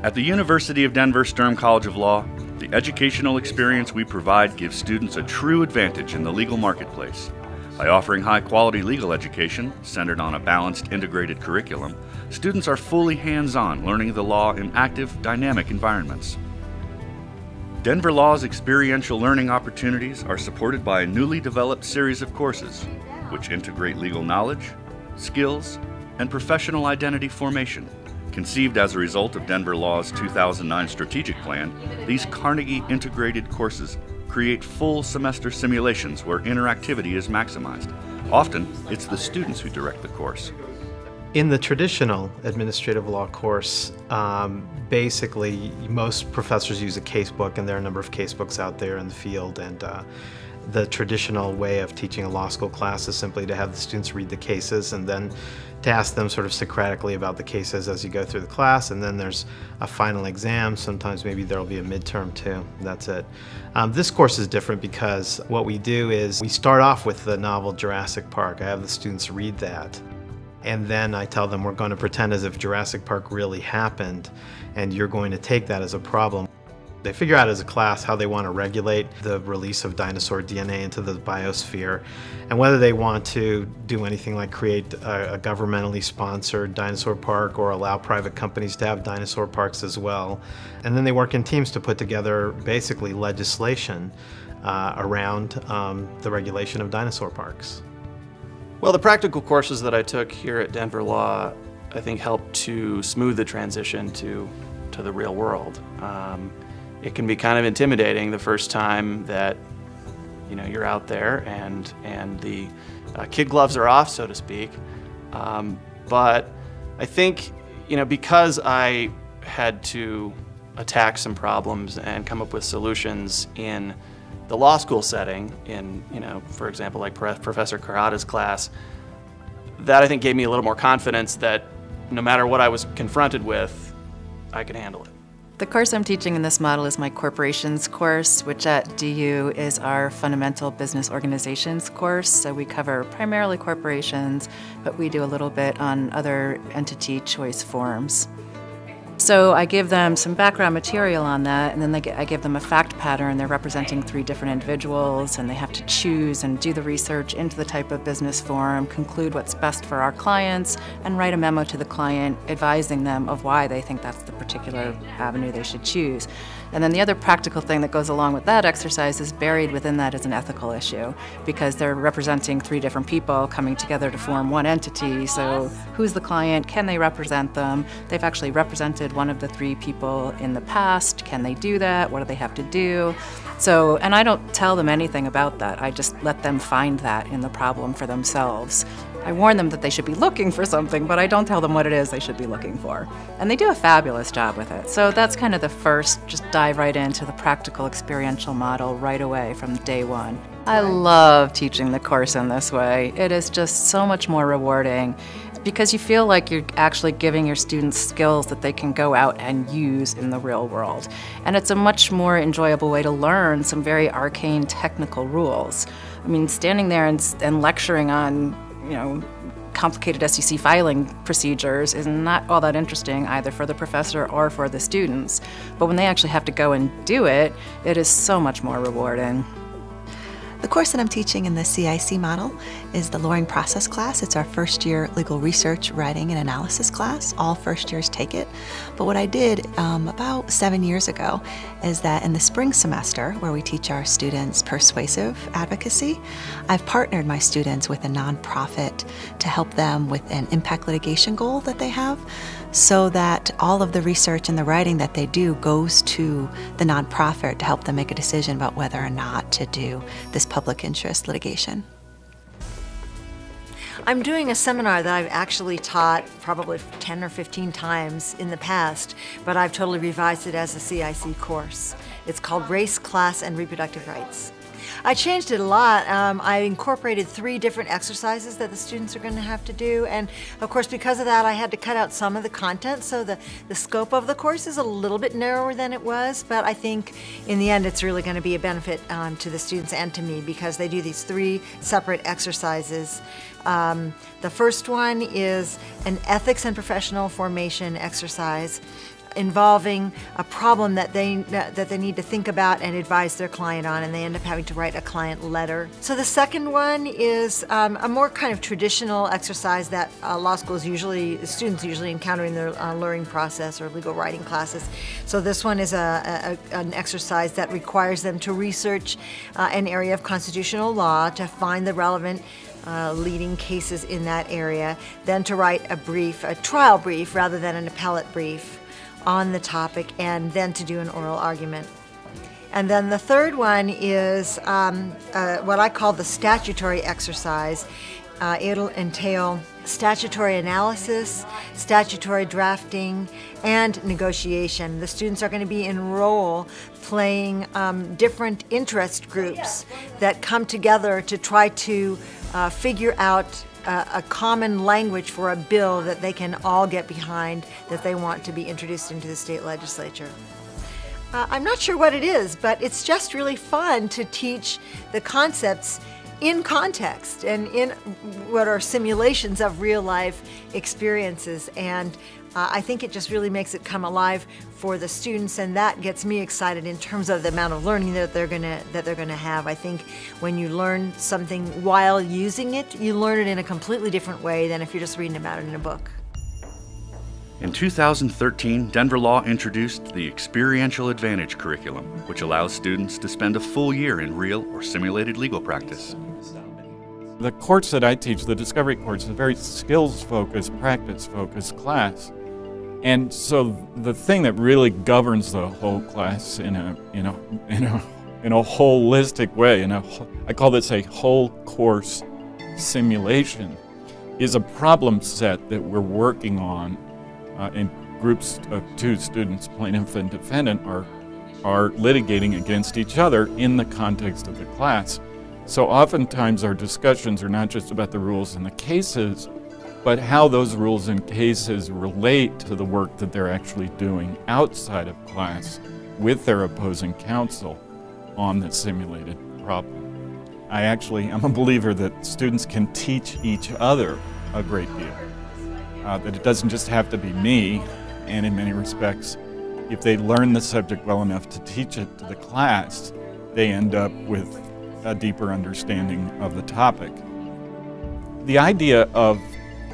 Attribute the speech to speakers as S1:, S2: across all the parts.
S1: At the University of Denver Sturm College of Law, the educational experience we provide gives students a true advantage in the legal marketplace. By offering high-quality legal education centered on a balanced, integrated curriculum, students are fully hands-on, learning the law in active, dynamic environments. Denver Law's experiential learning opportunities are supported by a newly developed series of courses, which integrate legal knowledge, skills, and professional identity formation. Conceived as a result of Denver Law's 2009 strategic plan, these Carnegie integrated courses create full semester simulations where interactivity is maximized. Often, it's the students who direct the course.
S2: In the traditional administrative law course, basically most professors use a casebook, and there are a number of casebooks out there in the field, and the traditional way of teaching a law school class is simply to have the students read the cases and then to ask them sort of Socratically about the cases as you go through the class, and then there's a final exam. Sometimes maybe there'll be a midterm too. That's it. This course is different because what we do is we start off with the novel Jurassic Park. I have the students read that, and then I tell them we're going to pretend as if Jurassic Park really happened, and you're going to take that as a problem. They figure out as a class how they want to regulate the release of dinosaur DNA into the biosphere, and whether they want to do anything like create a governmentally sponsored dinosaur park or allow private companies to have dinosaur parks as well. And then they work in teams to put together basically legislation around the regulation of dinosaur parks.
S3: Well, the practical courses that I took here at Denver Law, I think, helped to smooth the transition to the real world. It can be kind of intimidating the first time that you're out there and the kid gloves are off, so to speak. But I think because I had to attack some problems and come up with solutions in the law school setting, in for example, like Professor Karada's class, that I think gave me a little more confidence that no matter what I was confronted with, I could handle it.
S4: The course I'm teaching in this model is my corporations course, which at DU is our fundamental business organizations course. So we cover primarily corporations, but we do a little bit on other entity choice forms. So I give them some background material on that, and then I give them a fact pattern. They're representing 3 different individuals, and they have to choose and do the research into the type of business form, conclude what's best for our clients, and write a memo to the client advising them of why they think that's the particular avenue they should choose. And then the other practical thing that goes along with that exercise is buried within that is an ethical issue, because they're representing 3 different people coming together to form one entity. So who's the client? Can they represent them? They've actually represented one of the 3 people in the past. Can they do that? What do they have to do? So, and I don't tell them anything about that. I just let them find that in the problem for themselves. I warn them that they should be looking for something, but I don't tell them what it is they should be looking for. And they do a fabulous job with it. So that's kind of the first, just dive right into the practical experiential model right away from day one. I love teaching the course in this way. It is just so much more rewarding because you feel like you're actually giving your students skills that they can go out and use in the real world. And it's a much more enjoyable way to learn some very arcane technical rules. I mean, standing there and lecturing on complicated SEC filing procedures is not all that interesting either for the professor or for the students. But when they actually have to go and do it, it is so much more rewarding.
S5: The course that I'm teaching in the CIC model is the Lawyering Process class. It's our first year legal research, writing, and analysis class. All first years take it. But what I did about 7 years ago is that in the spring semester, where we teach our students persuasive advocacy, I've partnered my students with a nonprofit to help them with an impact litigation goal that they have, so that all of the research and the writing that they do goes to the nonprofit to help them make a decision about whether or not to do this public interest litigation.
S6: I'm doing a seminar that I've actually taught probably 10 or 15 times in the past, but I've totally revised it as a CIC course. It's called Race, Class, and Reproductive Rights. I changed it a lot. I incorporated 3 different exercises that the students are going to have to do, and of course because of that I had to cut out some of the content, so the scope of the course is a little bit narrower than it was, but I think in the end it's really going to be a benefit to the students and to me because they do these 3 separate exercises. The first one is an ethics and professional formation exercise. involving a problem that they need to think about and advise their client on, and they end up having to write a client letter. So the second one is a more kind of traditional exercise that students usually encounter in their learning process or legal writing classes. So this one is an exercise that requires them to research an area of constitutional law to find the relevant leading cases in that area, then to write a trial brief rather than an appellate brief on the topic, and then to do an oral argument. And then the third one is what I call the statutory exercise. It'll entail statutory analysis, statutory drafting, and negotiation. The students are going to be in role playing different interest groups that come together to try to figure out a common language for a bill that they can all get behind, that they want to be introduced into the state legislature. I'm not sure what it is, but it's just really fun to teach the concepts in context and in what are simulations of real life experiences. And I think it just really makes it come alive for the students, and that gets me excited in terms of the amount of learning that they're gonna have. I think when you learn something while using it, you learn it in a completely different way than if you're just reading about it in a book.
S1: In 2013, Denver Law introduced the Experiential Advantage curriculum, which allows students to spend a full year in real or simulated legal practice.
S7: The course that I teach, the discovery course, is a very skills-focused, practice-focused class. And so the thing that really governs the whole class in a holistic way, I call this a whole course simulation, is a problem set that we're working on in groups of two students, plaintiff and defendant, are litigating against each other in the context of the class. So oftentimes our discussions are not just about the rules in the cases, but how those rules and cases relate to the work that they're actually doing outside of class with their opposing counsel on the simulated problem. I'm a believer that students can teach each other a great deal. That it doesn't just have to be me, and in many respects, if they learn the subject well enough to teach it to the class, they end up with a deeper understanding of the topic. The idea of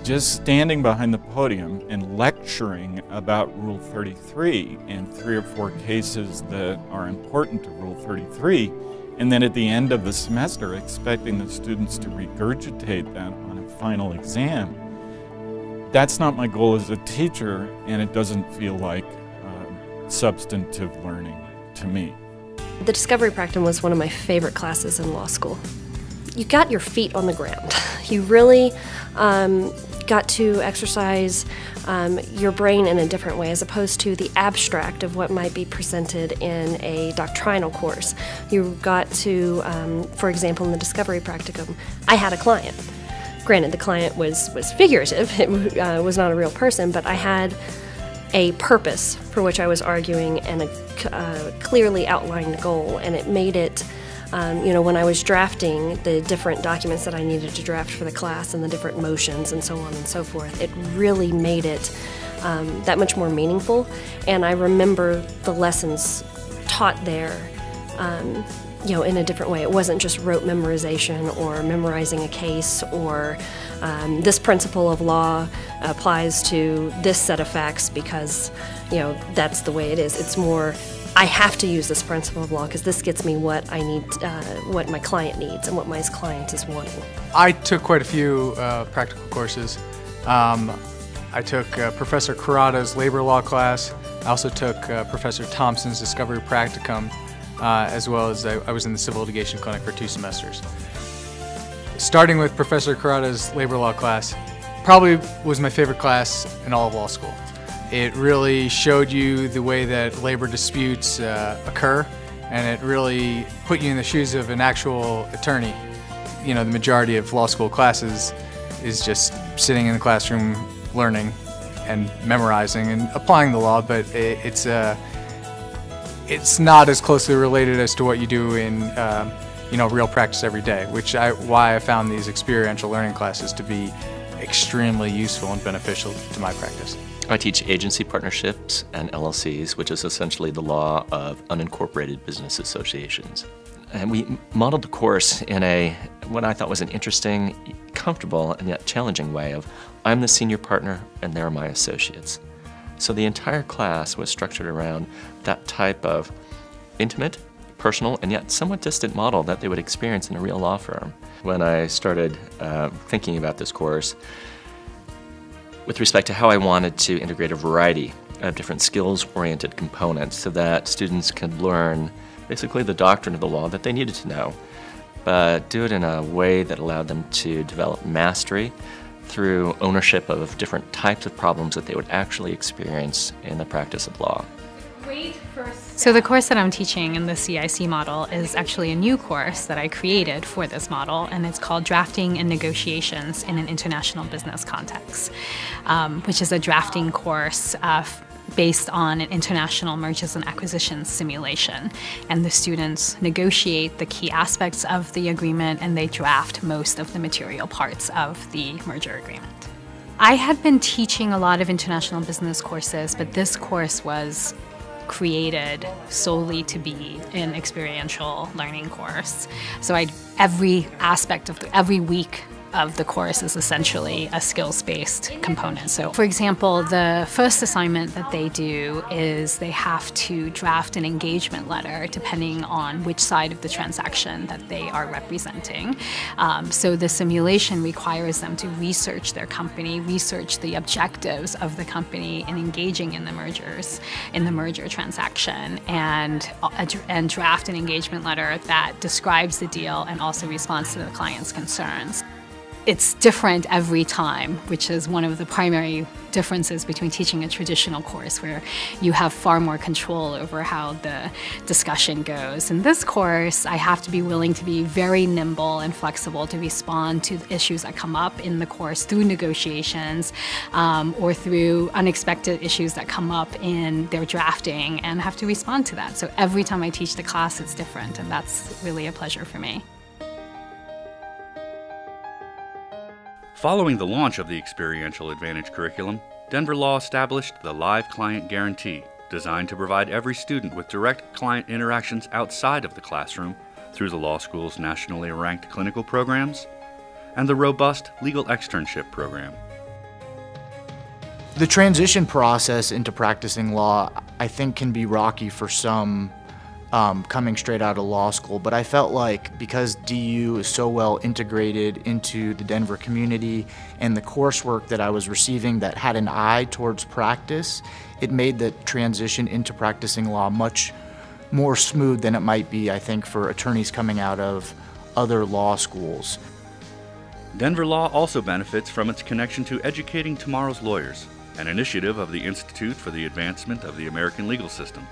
S7: just standing behind the podium and lecturing about Rule 33 and 3 or 4 cases that are important to Rule 33, and then at the end of the semester expecting the students to regurgitate that on a final exam, that's not my goal as a teacher, and it doesn't feel like substantive learning to me.
S8: The Discovery Practicum was one of my favorite classes in law school. You got your feet on the ground. You really got to exercise your brain in a different way, as opposed to the abstract of what might be presented in a doctrinal course. You got to, for example, in the Discovery Practicum, I had a client. Granted, the client was figurative, it was not a real person, but I had a purpose for which I was arguing and a clearly outlined goal, and it made it, when I was drafting the different documents that I needed to draft for the class and the different motions and so on and so forth, it really made it that much more meaningful. And I remember the lessons taught there in a different way. It wasn't just rote memorization or memorizing a case or this principle of law applies to this set of facts because, that's the way it is. It's more, I have to use this principle of law because this gets me what I need, what my client needs and what my client is wanting.
S9: I took quite a few practical courses. I took Professor Kurata's labor law class. I also took Professor Thompson's Discovery Practicum, as well as I was in the civil litigation clinic for 2 semesters. Starting with Professor Kurata's labor law class, probably was my favorite class in all of law school. It really showed you the way that labor disputes occur, and it really put you in the shoes of an actual attorney. The majority of law school classes is just sitting in the classroom learning and memorizing and applying the law, but it's not as closely related as to what you do in real practice every day, why I found these experiential learning classes to be extremely useful and beneficial to my practice.
S10: I teach agency partnerships and LLCs, which is essentially the law of unincorporated business associations. And we modeled the course in what I thought was an interesting, comfortable, and yet challenging way of, I'm the senior partner and they're my associates. So the entire class was structured around that type of intimate, personal, and yet somewhat distant model that they would experience in a real law firm. When I started thinking about this course, with respect to how I wanted to integrate a variety of different skills-oriented components so that students could learn basically the doctrine of the law that they needed to know, but do it in a way that allowed them to develop mastery through ownership of different types of problems that they would actually experience in the practice of law.
S11: So the course that I'm teaching in the CIC model is actually a new course that I created for this model, and it's called Drafting and Negotiations in an International Business Context, which is a drafting course based on an international mergers and acquisitions simulation. And the students negotiate the key aspects of the agreement, and they draft most of the material parts of the merger agreement. I had been teaching a lot of international business courses, but this course was created solely to be an experiential learning course. So every aspect of every week of the course is essentially a skills-based component. So for example, the first assignment that they do is they have to draft an engagement letter depending on which side of the transaction that they are representing. So the simulation requires them to research their company, research the objectives of the company in engaging in the merger transaction, and draft an engagement letter that describes the deal and also responds to the client's concerns. It's different every time, which is one of the primary differences between teaching a traditional course where you have far more control over how the discussion goes. In this course, I have to be willing to be very nimble and flexible to respond to the issues that come up in the course through negotiations or through unexpected issues that come up in their drafting, and have to respond to that. So every time I teach the class, it's different, and that's really a pleasure for me.
S1: Following the launch of the Experiential Advantage curriculum, Denver Law established the Live Client Guarantee, designed to provide every student with direct client interactions outside of the classroom through the law school's nationally ranked clinical programs and the robust legal externship program.
S12: The transition process into practicing law, I think, can be rocky for some coming straight out of law school, but I felt like because DU is so well integrated into the Denver community and the coursework that I was receiving that had an eye towards practice, it made the transition into practicing law much more smooth than it might be, I think, for attorneys coming out of other law schools.
S1: Denver Law also benefits from its connection to Educating Tomorrow's Lawyers, an initiative of the Institute for the Advancement of the American Legal System.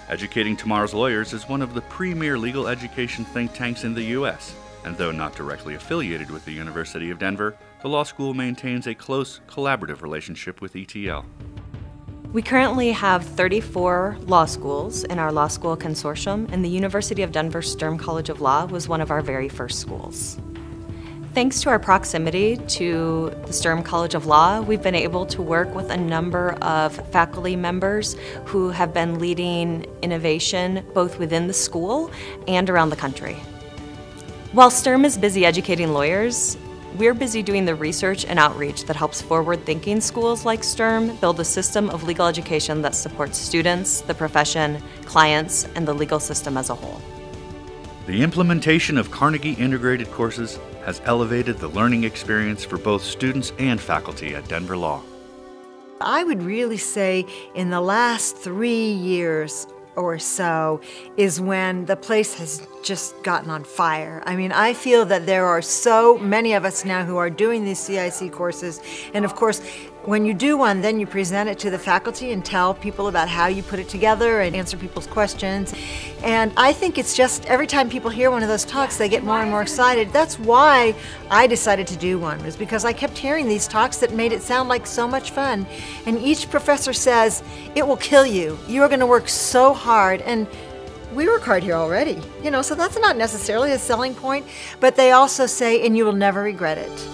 S1: Educating Tomorrow's Lawyers is one of the premier legal education think tanks in the U.S., and though not directly affiliated with the University of Denver, the law school maintains a close, collaborative relationship with ETL.
S13: We currently have 34 law schools in our Law School Consortium, and the University of Denver Sturm College of Law was one of our very first schools. Thanks to our proximity to the Sturm College of Law, we've been able to work with a number of faculty members who have been leading innovation both within the school and around the country. While Sturm is busy educating lawyers, we're busy doing the research and outreach that helps forward-thinking schools like Sturm build a system of legal education that supports students, the profession, clients, and the legal system as a whole.
S1: The implementation of Carnegie integrated courses has elevated the learning experience for both students and faculty at Denver Law.
S6: I would really say in the last 3 years or so is when the place has just gotten on fire. I mean, I feel that there are so many of us now who are doing these CIC courses, and of course, when you do one, then you present it to the faculty and tell people about how you put it together and answer people's questions. And I think it's just every time people hear one of those talks, they get more and more excited. That's why I decided to do one, was because I kept hearing these talks that made it sound like so much fun. And each professor says, it will kill you. You are going to work so hard. And we work hard here already, so that's not necessarily a selling point, but they also say, and you will never regret it.